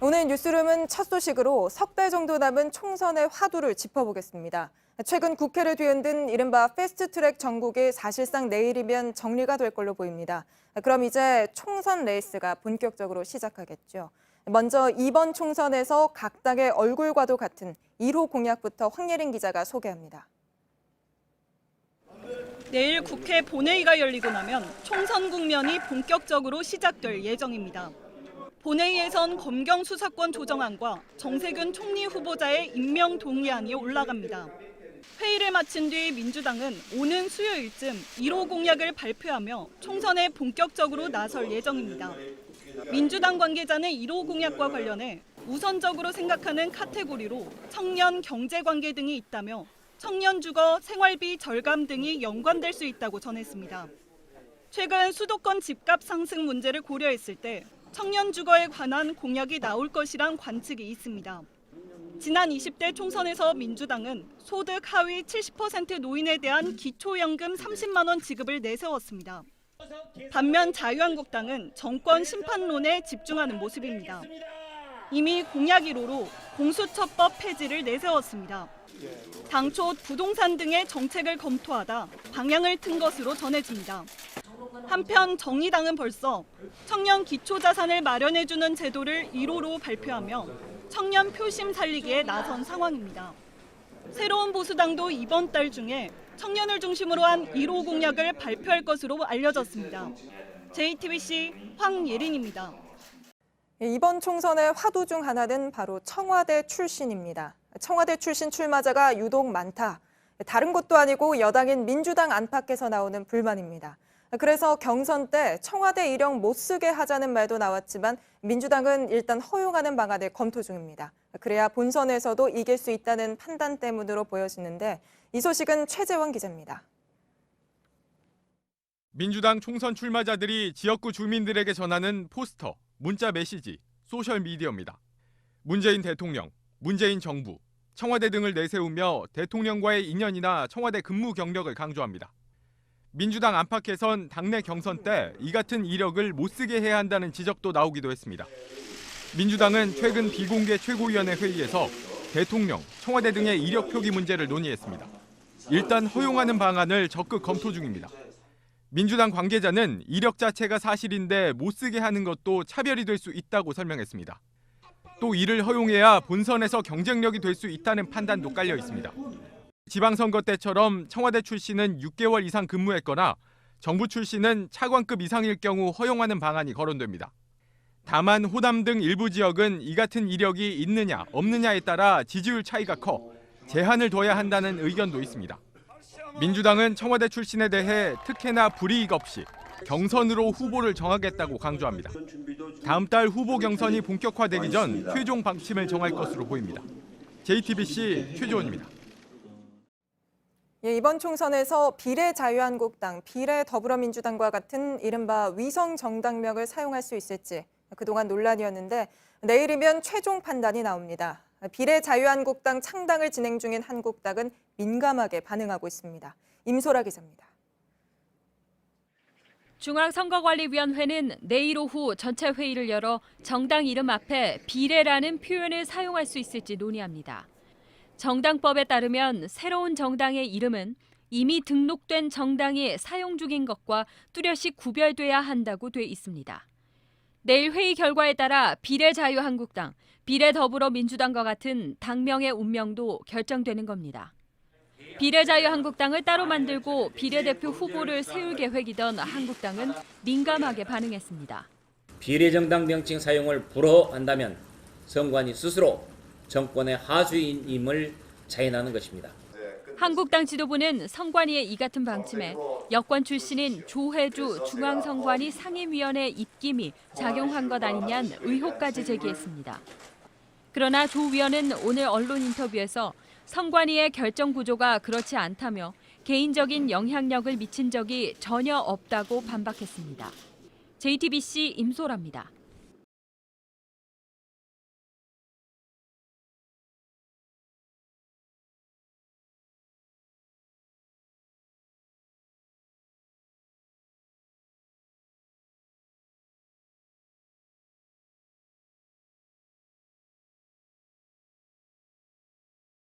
오늘 뉴스룸은 첫 소식으로 석 달 정도 남은 총선의 화두를 짚어보겠습니다. 최근 국회를 뒤흔든 이른바 패스트트랙 정국이 사실상 내일이면 정리가 될 걸로 보입니다. 그럼 이제 총선 레이스가 본격적으로 시작하겠죠. 먼저 이번 총선에서 각 당의 얼굴과도 같은 1호 공약부터 황예린 기자가 소개합니다. 내일 국회 본회의가 열리고 나면 총선 국면이 본격적으로 시작될 예정입니다. 본회의에선 검경 수사권 조정안과 정세균 총리 후보자의 임명 동의안이 올라갑니다. 회의를 마친 뒤 민주당은 오는 수요일쯤 1호 공약을 발표하며 총선에 본격적으로 나설 예정입니다. 민주당 관계자는 1호 공약과 관련해 우선적으로 생각하는 카테고리로 청년 경제 관계 등이 있다며 청년 주거, 생활비 절감 등이 연관될 수 있다고 전했습니다. 최근 수도권 집값 상승 문제를 고려했을 때 청년 주거에 관한 공약이 나올 것이란 관측이 있습니다. 지난 20대 총선에서 민주당은 소득 하위 70% 노인에 대한 기초연금 30만 원 지급을 내세웠습니다. 반면 자유한국당은 정권 심판론에 집중하는 모습입니다. 이미 공약 1호로 공수처법 폐지를 내세웠습니다. 당초 부동산 등의 정책을 검토하다 방향을 튼 것으로 전해집니다. 한편 정의당은 벌써 청년 기초자산을 마련해주는 제도를 1호로 발표하며 청년 표심 살리기에 나선 상황입니다. 새로운 보수당도 이번 달 중에 청년을 중심으로 한 1호 공약을 발표할 것으로 알려졌습니다. JTBC 황예린입니다. 이번 총선의 화두 중 하나는 바로 청와대 출신입니다. 청와대 출신 출마자가 유독 많다. 다른 것도 아니고 여당인 민주당 안팎에서 나오는 불만입니다. 그래서 경선 때 청와대 이력 못 쓰게 하자는 말도 나왔지만 민주당은 일단 허용하는 방안을 검토 중입니다. 그래야 본선에서도 이길 수 있다는 판단 때문으로 보여지는데 이 소식은 최재원 기자입니다. 민주당 총선 출마자들이 지역구 주민들에게 전하는 포스터, 문자 메시지, 소셜미디어입니다. 문재인 대통령, 문재인 정부, 청와대 등을 내세우며 대통령과의 인연이나 청와대 근무 경력을 강조합니다. 민주당 안팎에선 당내 경선 때 이 같은 이력을 못 쓰게 해야 한다는 지적도 나오기도 했습니다. 민주당은 최근 비공개 최고위원회 회의에서 대통령, 청와대 등의 이력 표기 문제를 논의했습니다. 일단 허용하는 방안을 적극 검토 중입니다. 민주당 관계자는 이력 자체가 사실인데 못 쓰게 하는 것도 차별이 될 수 있다고 설명했습니다. 또 이를 허용해야 본선에서 경쟁력이 될 수 있다는 판단도 깔려 있습니다. 지방선거 때처럼 청와대 출신은 6개월 이상 근무했거나 정부 출신은 차관급 이상일 경우 허용하는 방안이 거론됩니다. 다만 호남 등 일부 지역은 이 같은 이력이 있느냐 없느냐에 따라 지지율 차이가 커 제한을 둬야 한다는 의견도 있습니다. 민주당은 청와대 출신에 대해 특혜나 불이익 없이 경선으로 후보를 정하겠다고 강조합니다. 다음 달 후보 경선이 본격화되기 전 최종 방침을 정할 것으로 보입니다. JTBC 최재원입니다. 이번 총선에서 비례자유한국당, 비례더불어민주당과 같은 이른바 위성 정당명을 사용할 수 있을지 그동안 논란이었는데 내일이면 최종 판단이 나옵니다. 비례자유한국당 창당을 진행 중인 한국당은 민감하게 반응하고 있습니다. 임소라 기자입니다. 중앙선거관리위원회는 내일 오후 전체 회의를 열어 정당 이름 앞에 비례라는 표현을 사용할 수 있을지 논의합니다. 정당법에 따르면 새로운 정당의 이름은 이미 등록된 정당이 사용 중인 것과 뚜렷이 구별돼야 한다고 돼 있습니다. 내일 회의 결과에 따라 비례자유한국당, 비례더불어민주당과 같은 당명의 운명도 결정되는 겁니다. 비례자유한국당을 따로 만들고 비례대표 후보를 세울 계획이던 한국당은 민감하게 반응했습니다. 비례정당 명칭 사용을 불허한다면 선관위 스스로 정권의 하수인임을 자인하는 것입니다. 한국당 지도부는 선관위의 이 같은 방침에 여권 출신인 조혜주 중앙선관위 상임위원회 입김이 작용한 것 아니냐는 의혹까지 제기했습니다. 그러나 조 위원은 오늘 언론 인터뷰에서 선관위의 결정 구조가 그렇지 않다며 개인적인 영향력을 미친 적이 전혀 없다고 반박했습니다. JTBC 임소라입니다.